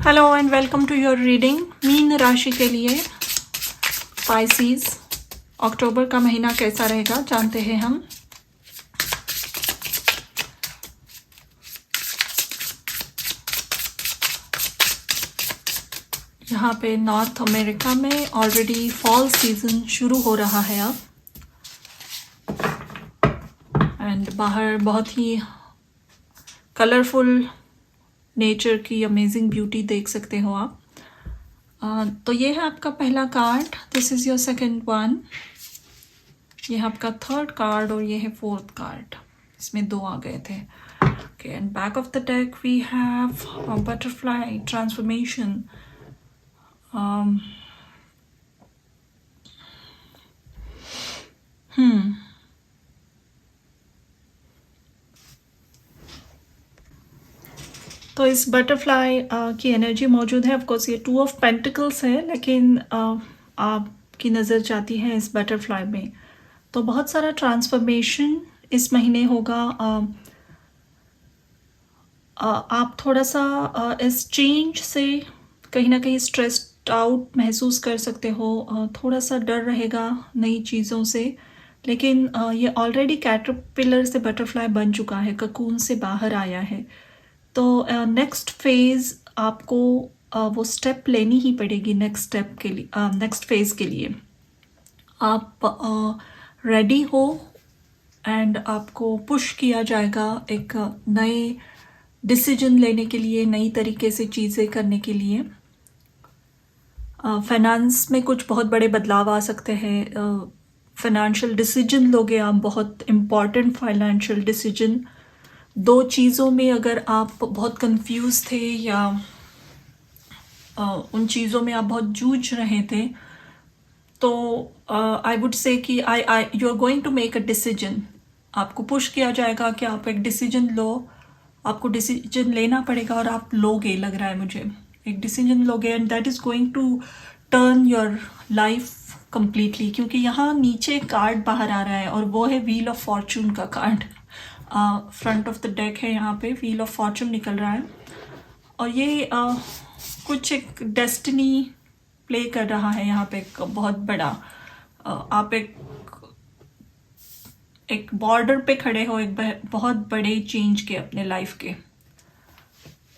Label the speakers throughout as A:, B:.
A: Hello and welcome to your reading. मीन राशि के लिए पाइसीज अक्टूबर का महीना कैसा रहेगा जानते हैं हम। यहाँ पे नॉर्थ अमेरिका में ऑलरेडी फॉल सीजन शुरू हो रहा है अब, एंड बाहर बहुत ही कलरफुल नेचर की अमेजिंग ब्यूटी देख सकते हो आप। तो ये है आपका पहला card, this is your second one. ये है आपका थर्ड कार्ड और ये है फोर्थ कार्ड, इसमें दो आ गए थे। Okay, and back of the deck we have butterfly transformation. तो इस बटरफ्लाई की एनर्जी मौजूद है। ऑफकोर्स ये टू ऑफ पेंटिकल्स है, लेकिन आपकी नज़र जाती है इस बटरफ्लाई में। तो बहुत सारा ट्रांसफॉर्मेशन इस महीने होगा। आप थोड़ा सा इस चेंज से कहीं ना कहीं स्ट्रेस्ड आउट महसूस कर सकते हो। थोड़ा सा डर रहेगा नई चीज़ों से, लेकिन ये ऑलरेडी कैटरपिलर से बटरफ्लाई बन चुका है, ककून से बाहर आया है। तो नेक्स्ट फेज़ आपको वो स्टेप लेनी ही पड़ेगी। नेक्स्ट स्टेप के लिए, नेक्स्ट फेज़ के लिए आप रेडी हो एंड आपको पुश किया जाएगा एक नए डिसीजन लेने के लिए, नई तरीके से चीज़ें करने के लिए। फाइनेंस में कुछ बहुत बड़े बदलाव आ सकते हैं। फाइनेंशियल डिसीजन लोगे आप, बहुत इम्पॉर्टेंट फाइनेंशियल डिसीजन। दो चीज़ों में अगर आप बहुत कंफ्यूज थे या उन चीज़ों में आप बहुत जूझ रहे थे, तो आई वुड से कि I you are going to make a decision. आपको पुश किया जाएगा कि आप एक डिसीजन लो, आपको डिसीजन लेना पड़ेगा और आप लोगे, लग रहा है मुझे एक डिसीजन लोगे, and that is going to turn your life completely. क्योंकि यहाँ नीचे कार्ड बाहर आ रहा है और वो है व्हील ऑफ फॉर्चून का card. Front of the deck है, यहाँ पे व्हील ऑफ फॉर्चून निकल रहा है और ये कुछ एक डेस्टिनी प्ले कर रहा है यहाँ पे, एक बहुत बड़ा। आप एक बॉर्डर पे खड़े हो एक बहुत बड़े चेंज के, अपने लाइफ के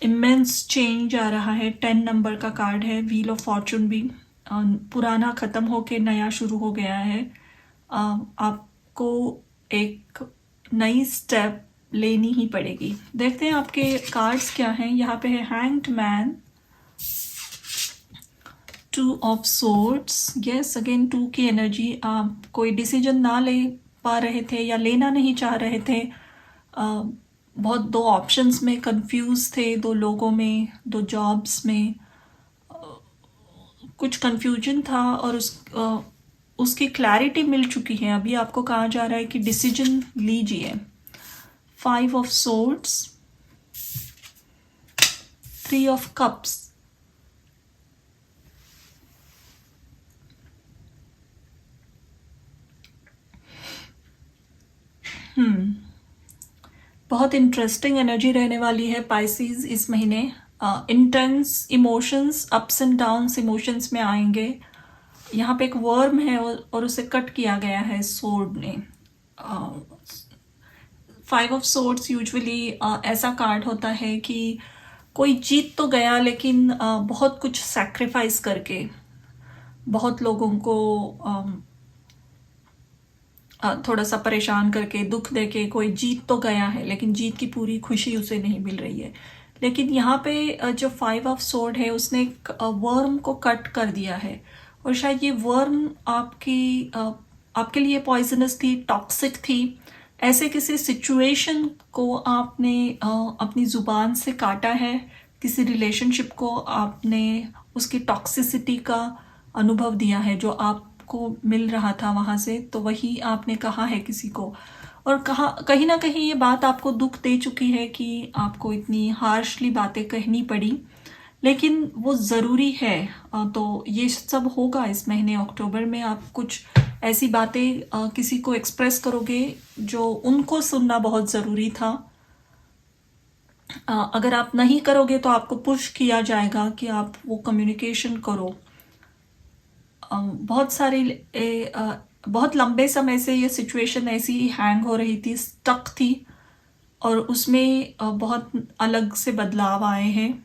A: इमेंस चेंज आ रहा है। 10 नंबर का कार्ड है, व्हील ऑफ फॉर्चून भी। पुराना ख़त्म होके नया शुरू हो गया है। आपको एक नई स्टेप लेनी ही पड़ेगी। देखते हैं आपके कार्ड्स क्या हैं। यहाँ पे है hanged man, 2 of swords. Yes, again 2 की एनर्जी। आप कोई डिसीजन ना ले पा रहे थे या लेना नहीं चाह रहे थे। बहुत दो ऑप्शंस में कंफ्यूज थे, दो लोगों में, दो जॉब्स में कुछ कंफ्यूजन था और उसकी क्लैरिटी मिल चुकी है। अभी आपको कहा जा रहा है कि डिसीजन लीजिए। 5 ऑफ सोर्ड्स, 3 ऑफ कप्स। बहुत इंटरेस्टिंग एनर्जी रहने वाली है पाइसीज इस महीने। Intense emotions, ups and downs emotions में आएंगे। यहाँ पे एक वर्म है और उसे कट किया गया है सोर्ड ने। 5 ऑफ सोर्ड्स यूजुअली ऐसा कार्ड होता है कि कोई जीत तो गया, लेकिन बहुत कुछ सैक्रिफाइस करके, बहुत लोगों को थोड़ा सा परेशान करके, दुख देके कोई जीत तो गया है, लेकिन जीत की पूरी खुशी उसे नहीं मिल रही है। लेकिन यहाँ पे जो 5 ऑफ सोर्ड है, उसने एक वर्म को कट कर दिया है और शायद ये वर्म आपके लिए पॉइजनस थी, टॉक्सिक थी। ऐसे किसी सिचुएशन को आपने अपनी ज़ुबान से काटा है, किसी रिलेशनशिप को आपने उसकी टॉक्सिसिटी का अनुभव दिया है जो आपको मिल रहा था वहाँ से, तो वही आपने कहा है किसी को। और कहीं ना कहीं ये बात आपको दुख दे चुकी है कि आपको इतनी हार्शली बातें कहनी पड़ी, लेकिन वो ज़रूरी है। तो ये सब होगा इस महीने अक्टूबर में। आप कुछ ऐसी बातें किसी को एक्सप्रेस करोगे जो उनको सुनना बहुत ज़रूरी था। अगर आप नहीं करोगे तो आपको पुश किया जाएगा कि आप वो कम्युनिकेशन करो। बहुत सारी बहुत लंबे समय से ये सिचुएशन ऐसी ही हैंग हो रही थी, स्टक थी, और उसमें बहुत अलग से बदलाव आए हैं,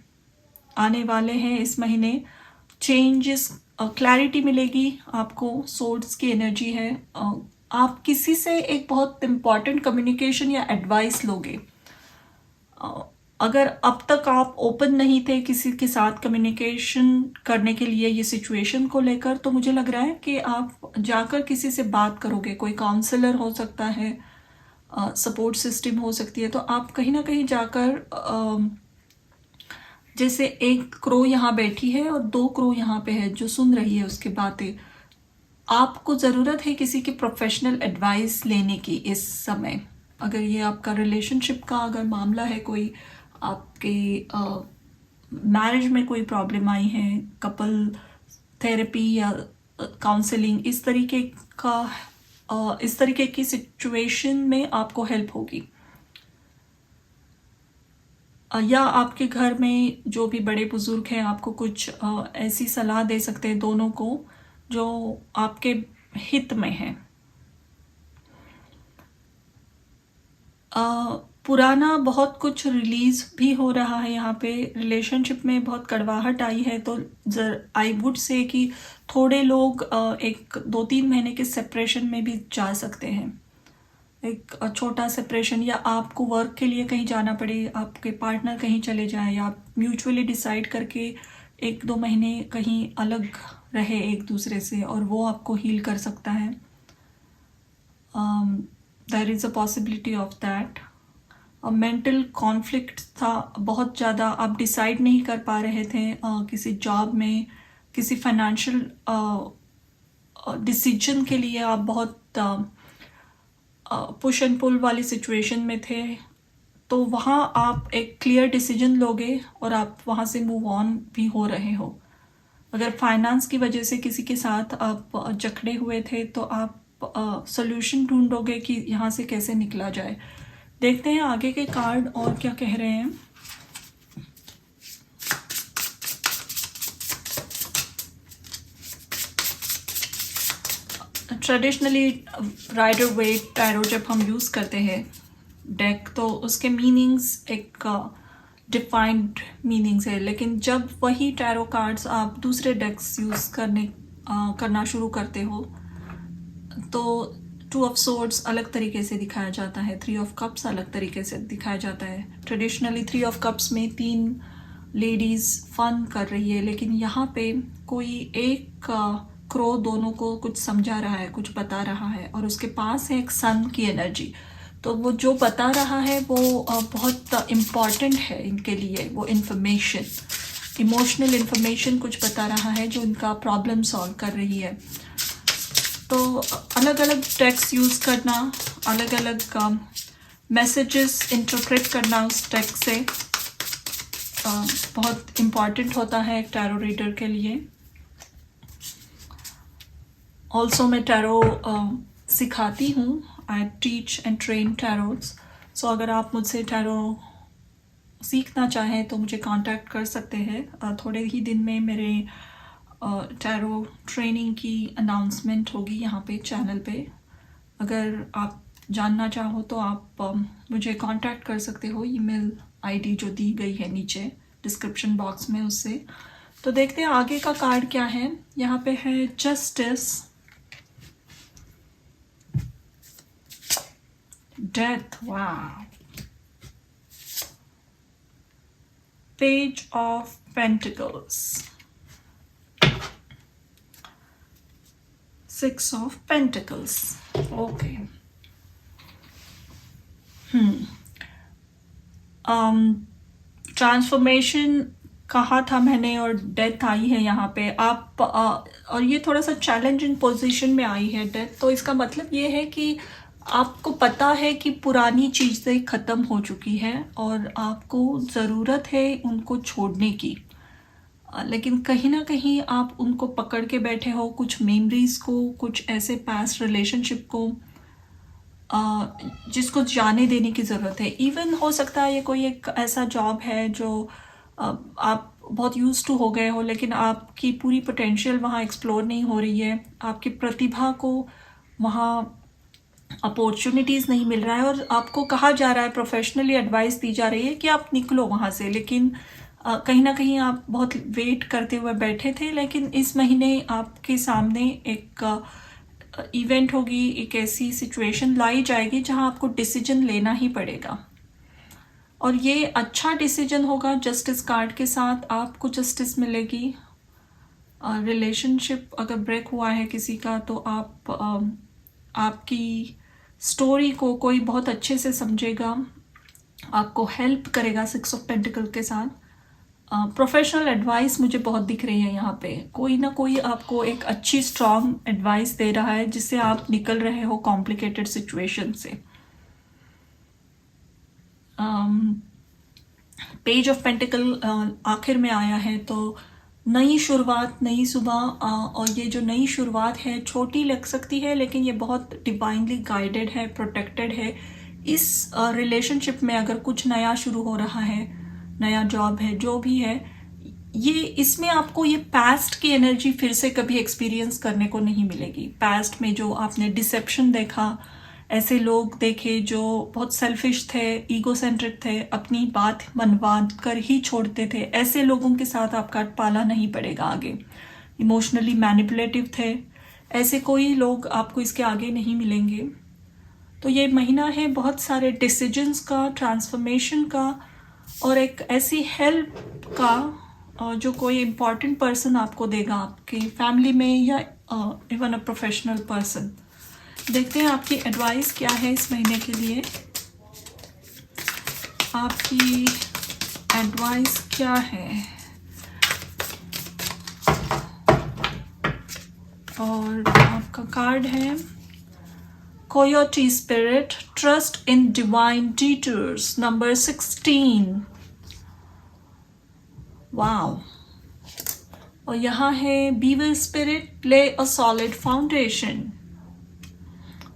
A: आने वाले हैं इस महीने। चेंजेस, क्लैरिटी मिलेगी आपको, सोर्स की एनर्जी है। आप किसी से एक बहुत इम्पॉर्टेंट कम्युनिकेशन या एडवाइस लोगे। अगर अब तक आप ओपन नहीं थे किसी के साथ कम्युनिकेशन करने के लिए ये सिचुएशन को लेकर, तो मुझे लग रहा है कि आप जाकर किसी से बात करोगे। कोई काउंसलर हो सकता है, सपोर्ट सिस्टम हो सकती है। तो आप कहीं ना कहीं जाकर, जैसे एक क्रो यहाँ बैठी है और 2 क्रो यहाँ पे है जो सुन रही है उसकी बातें, आपको ज़रूरत है किसी की प्रोफेशनल एडवाइस लेने की इस समय। अगर ये आपका रिलेशनशिप का अगर मामला है, कोई आपके मैरिज में कोई प्रॉब्लम आई है, कपल थेरेपी या काउंसलिंग, इस तरीके की सिचुएशन में आपको हेल्प होगी। या आपके घर में जो भी बड़े बुजुर्ग हैं आपको कुछ ऐसी सलाह दे सकते हैं दोनों को जो आपके हित में है। पुराना बहुत कुछ रिलीज भी हो रहा है यहाँ पे। रिलेशनशिप में बहुत कड़वाहट आई है, तो आई वुड से कि थोड़े लोग एक 2-3 महीने के सेपरेशन में भी जा सकते हैं। एक छोटा सेपरेशन, या आपको वर्क के लिए कहीं जाना पड़े, आपके पार्टनर कहीं चले जाए, या आप म्यूचुअली डिसाइड करके 1-2 महीने कहीं अलग रहे एक दूसरे से, और वो आपको हील कर सकता है। There is a possibility of that. Mental conflict था बहुत ज़्यादा, आप डिसाइड नहीं कर पा रहे थे किसी जॉब में, किसी फाइनेंशियल डिसीजन के लिए आप बहुत पुश एंड पुल वाली सिचुएशन में थे। तो वहाँ आप एक क्लियर डिसीजन लोगे और आप वहाँ से मूव ऑन भी हो रहे हो। अगर फाइनेंस की वजह से किसी के साथ आप जकड़े हुए थे, तो आप सोल्यूशन ढूंढोगे कि यहाँ से कैसे निकला जाए। देखते हैं आगे के कार्ड और क्या कह रहे हैं। ट्रेडिशनली राइडर वेट टैरो जब हम यूज़ करते हैं डेक, तो उसके मीनिंग्स एक डिफाइंड मीनिंग्स है, लेकिन जब वही टैरो कार्ड्स आप दूसरे डेक्स यूज़ करना शुरू करते हो, तो 2 ऑफ सोर्ड्स अलग तरीके से दिखाया जाता है, 3 ऑफ कप्स अलग तरीके से दिखाया जाता है। ट्रेडिशनली 3 ऑफ कप्स में 3 लेडीज़ फन कर रही है, लेकिन यहाँ पे कोई एक क्रो दोनों को कुछ समझा रहा है, कुछ बता रहा है, और उसके पास है एक सन की एनर्जी। तो वो जो बता रहा है वो बहुत इम्पॉर्टेंट है इनके लिए। वो इन्फॉर्मेशन, इमोशनल इन्फॉर्मेशन कुछ बता रहा है जो इनका प्रॉब्लम सॉल्व कर रही है। तो अलग अलग टेक्स्ट यूज़ करना, अलग अलग मैसेजेस इंटरप्रेट करना उस टेक्स्ट से बहुत इम्पॉर्टेंट होता है एक टैरो रीडर के लिए। ऑल्सो मैं टैरो सिखाती हूँ, आई टीच एंड ट्रेन टैरोस। सो अगर आप मुझसे टैरो सीखना चाहें तो मुझे कांटेक्ट कर सकते हैं। थोड़े ही दिन में मेरे टैरो ट्रेनिंग की अनाउंसमेंट होगी यहाँ पे चैनल पे। अगर आप जानना चाहो तो आप मुझे कांटेक्ट कर सकते हो, ईमेल आईडी जो दी गई है नीचे डिस्क्रिप्शन बॉक्स में, उससे। तो देखते हैं आगे का कार्ड क्या है। यहाँ पे है जस्टिस, डेथ, वाह, page of pentacles, 6 of pentacles, okay. Transformation कहा था मैंने, और डेथ आई है यहाँ पे। आप और ये थोड़ा सा चैलेंजिंग पोजीशन में आई है डेथ। तो इसका मतलब ये है कि आपको पता है कि पुरानी चीज़ें ख़त्म हो चुकी हैं और आपको ज़रूरत है उनको छोड़ने की, लेकिन कहीं ना कहीं आप उनको पकड़ के बैठे हो, कुछ मेमोरीज़ को, कुछ ऐसे पास्ट रिलेशनशिप को। जिसको जाने देने की ज़रूरत है। इवन हो सकता है ये कोई एक ऐसा जॉब है जो आप बहुत यूज़ टू हो गए हो, लेकिन आपकी पूरी पोटेंशियल वहाँ एक्सप्लोर नहीं हो रही है, आपकी प्रतिभा को वहाँ अपॉर्चुनिटीज़ नहीं मिल रहा है, और आपको कहा जा रहा है, प्रोफेशनली एडवाइस दी जा रही है कि आप निकलो वहाँ से, लेकिन कहीं ना कहीं आप बहुत वेट करते हुए बैठे थे। लेकिन इस महीने आपके सामने एक इवेंट होगी, एक ऐसी सिचुएशन लाई जाएगी जहां आपको डिसीजन लेना ही पड़ेगा, और ये अच्छा डिसीजन होगा। जस्टिस कार्ड के साथ आपको जस्टिस मिलेगी। रिलेशनशिप अगर ब्रेक हुआ है किसी का, तो आपकी स्टोरी को कोई बहुत अच्छे से समझेगा, आपको हेल्प करेगा 6 ऑफ पेंटिकल के साथ। प्रोफेशनल एडवाइस मुझे बहुत दिख रही है यहाँ पे, कोई ना कोई आपको एक अच्छी स्ट्रॉन्ग एडवाइस दे रहा है जिससे आप निकल रहे हो कॉम्प्लिकेटेड सिचुएशन से। पेज ऑफ पेंटिकल आखिर में आया है, तो नई शुरुआत, नई सुबह, और ये जो नई शुरुआत है छोटी लग सकती है, लेकिन ये बहुत डिवाइनली गाइडेड है, प्रोटेक्टेड है। इस रिलेशनशिप में अगर कुछ नया शुरू हो रहा है, नया जॉब है, जो भी है, ये इसमें आपको ये पास्ट की एनर्जी फिर से कभी एक्सपीरियंस करने को नहीं मिलेगी। पास्ट में जो आपने डिसेप्शन देखा, ऐसे लोग देखे जो बहुत सेल्फिश थे, ईगोसेंट्रिक थे, अपनी बात मनवा कर ही छोड़ते थे, ऐसे लोगों के साथ आपका पाला नहीं पड़ेगा आगे। इमोशनली मैनिपुलेटिव थे, ऐसे कोई लोग आपको इसके आगे नहीं मिलेंगे। तो ये महीना है बहुत सारे डिसीजंस का, ट्रांसफॉर्मेशन का, और एक ऐसी हेल्प का जो कोई इम्पॉर्टेंट पर्सन आपको देगा आपके फैमिली में, या इवन अ प्रोफेशनल पर्सन। देखते हैं आपकी एडवाइस क्या है इस महीने के लिए। आपकी एडवाइस क्या है? और आपका कार्ड है coyote spirit, trust in divine teachers, number 16। Wow. और यहाँ है beaver spirit, lay a solid foundation.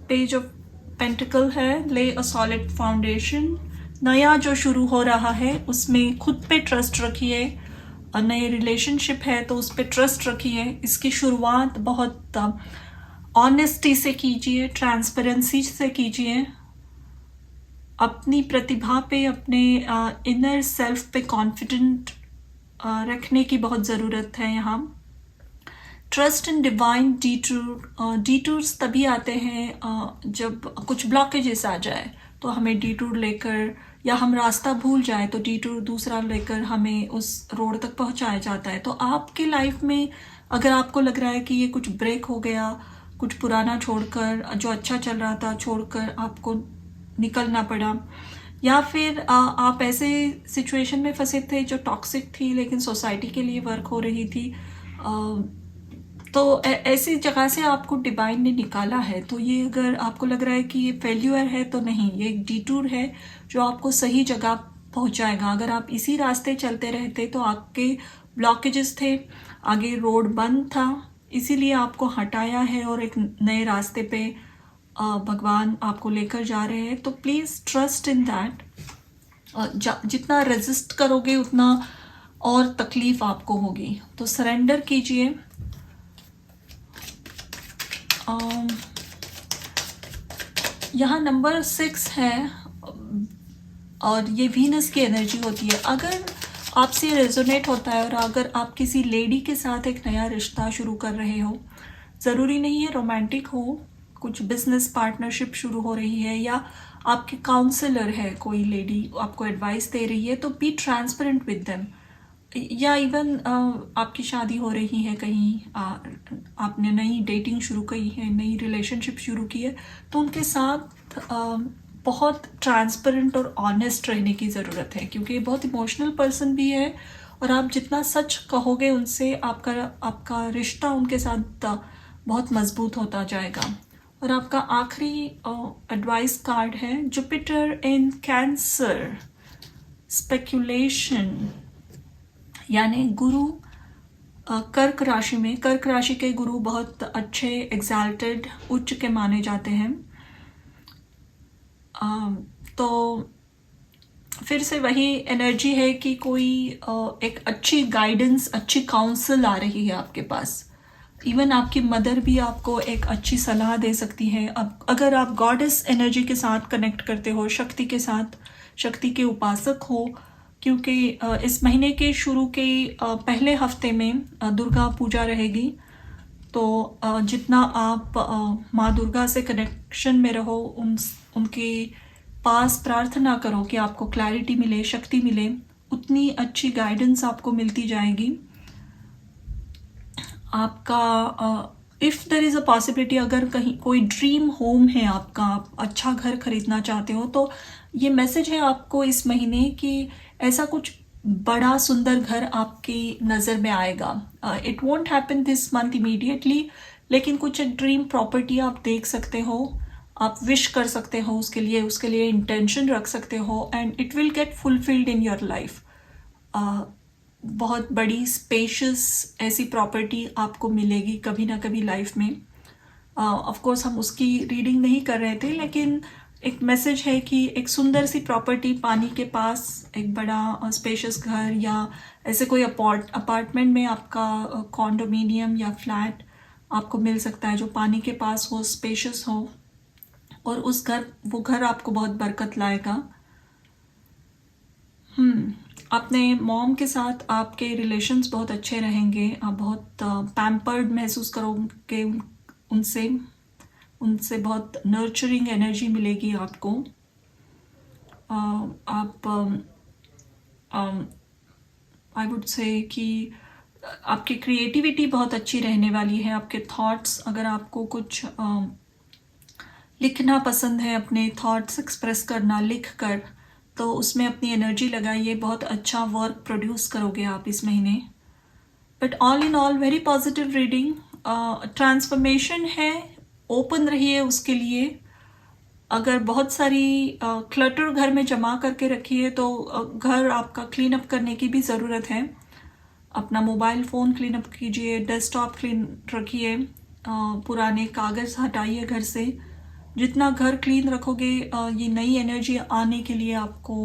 A: Page of pentacle है, ले अ सॉलिड फाउंडेशन। नया जो शुरू हो रहा है उसमें खुद पे ट्रस्ट रखिए, और नए रिलेशनशिप है तो उस पर ट्रस्ट रखिए। इसकी शुरुआत बहुत ऑनेस्टी से कीजिए, ट्रांसपेरेंसी से कीजिए, अपनी प्रतिभा पे, अपने इनर सेल्फ पे कॉन्फिडेंट रखने की बहुत ज़रूरत है यहाँ। Trust in divine detour. Detours तभी आते हैं जब कुछ ब्लॉकेजेस आ जाए, तो हमें डिटूर लेकर, या हम रास्ता भूल जाए तो डिटूर दूसरा लेकर हमें उस रोड तक पहुंचाया जाता है। तो आपके लाइफ में अगर आपको लग रहा है कि ये कुछ ब्रेक हो गया, कुछ पुराना छोड़कर, जो अच्छा चल रहा था छोड़कर आपको निकलना पड़ा, या फिर आप ऐसे सिचुएशन में फंसे थे जो टॉक्सिक थी लेकिन सोसाइटी के लिए वर्क हो रही थी, तो ऐसी जगह से आपको डिवाइन ने निकाला है। तो ये अगर आपको लग रहा है कि ये फेल्यूर है, तो नहीं, ये एक डिटूर है जो आपको सही जगह पहुंचाएगा। अगर आप इसी रास्ते चलते रहते तो आपके ब्लॉकेजेस थे, आगे रोड बंद था, इसीलिए आपको हटाया है और एक नए रास्ते पे भगवान आपको लेकर जा रहे हैं। तो प्लीज़ ट्रस्ट इन दैट। जितना रेजिस्ट करोगे उतना और तकलीफ आपको होगी, तो सरेंडर कीजिए। यहाँ नंबर 6 है, और ये वीनस की एनर्जी होती है। अगर आपसे रेजोनेट होता है, और अगर आप किसी लेडी के साथ एक नया रिश्ता शुरू कर रहे हो, ज़रूरी नहीं है रोमांटिक हो, कुछ बिजनेस पार्टनरशिप शुरू हो रही है, या आपके काउंसलर है कोई लेडी आपको एडवाइस दे रही है, तो बी ट्रांसपेरेंट विद देम। या इवन आपकी शादी हो रही है कहीं, आपने नई डेटिंग शुरू की है, नई रिलेशनशिप शुरू की है, तो उनके साथ बहुत ट्रांसपेरेंट और ऑनेस्ट रहने की ज़रूरत है, क्योंकि ये बहुत इमोशनल पर्सन भी है, और आप जितना सच कहोगे उनसे आपका रिश्ता उनके साथ बहुत मजबूत होता जाएगा। और आपका आखिरी एडवाइस कार्ड है जुपिटर इन कैंसर, स्पेक्यूलेशन, यानी गुरु कर्क राशि में। कर्क राशि के गुरु बहुत अच्छे, एग्जाल्टेड, उच्च के माने जाते हैं। तो फिर से वही एनर्जी है कि कोई एक अच्छी गाइडेंस, अच्छी काउंसिल आ रही है आपके पास। इवन आपकी मदर भी आपको एक अच्छी सलाह दे सकती है। अब अगर आप गॉडेस एनर्जी के साथ कनेक्ट करते हो, शक्ति के साथ, शक्ति के उपासक हो, क्योंकि इस महीने के शुरू के पहले हफ्ते में दुर्गा पूजा रहेगी। तो जितना आप माँ दुर्गा से कनेक्शन में रहो, उनके पास प्रार्थना करो कि आपको क्लैरिटी मिले, शक्ति मिले, उतनी अच्छी गाइडेंस आपको मिलती जाएगी। आपका if there is a possibility, अगर कहीं कोई ड्रीम होम है आपका, आप अच्छा घर खरीदना चाहते हो, तो ये मैसेज है आपको इस महीने कि ऐसा कुछ बड़ा सुंदर घर आपकी नज़र में आएगा। It won't happen this month immediately, लेकिन कुछ एक ड्रीम प्रॉपर्टी आप देख सकते हो, आप विश कर सकते हो उसके लिए इंटेंशन रख सकते हो, and it will get fulfilled in your life. बहुत बड़ी स्पेशियस ऐसी प्रॉपर्टी आपको मिलेगी कभी ना कभी लाइफ में। ऑफ कोर्स हम उसकी रीडिंग नहीं कर रहे थे, लेकिन एक मैसेज है कि एक सुंदर सी प्रॉपर्टी पानी के पास, एक बड़ा स्पेशियस घर, या ऐसे कोई अपार्टमेंट में आपका कॉन्डोमिनियम या फ्लैट आपको मिल सकता है जो पानी के पास हो, स्पेशियस हो, और वो घर आपको बहुत बरकत लाएगा। अपने मॉम के साथ आपके रिलेशंस बहुत अच्छे रहेंगे, आप बहुत पैम्पर्ड महसूस करोगे उनसे बहुत नर्चरिंग एनर्जी मिलेगी आपको। आप आई वुड से कि आपकी क्रिएटिविटी बहुत अच्छी रहने वाली है। आपके थॉट्स, अगर आपको कुछ लिखना पसंद है, अपने थॉट्स एक्सप्रेस करना लिख कर, तो उसमें अपनी एनर्जी लगाइए, बहुत अच्छा वर्क प्रोड्यूस करोगे आप इस महीने। But all in all very positive reading. Transformation है, ओपन रहिए उसके लिए। अगर बहुत सारी क्लटर घर में जमा करके रखी है, तो घर आपका क्लीन अप करने की भी ज़रूरत है। अपना मोबाइल फ़ोन क्लीन अप कीजिए, डेस्कटॉप क्लीन रखिए, पुराने कागज़ हटाइए घर से। जितना घर क्लीन रखोगे, ये नई एनर्जी आने के लिए आपको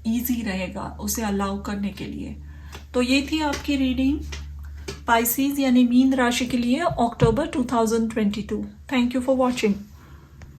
A: इजी रहेगा उसे अलाउ करने के लिए। तो ये थी आपकी रीडिंग पाइसेस यानी मीन राशि के लिए अक्टूबर 2022। Thank you for watching.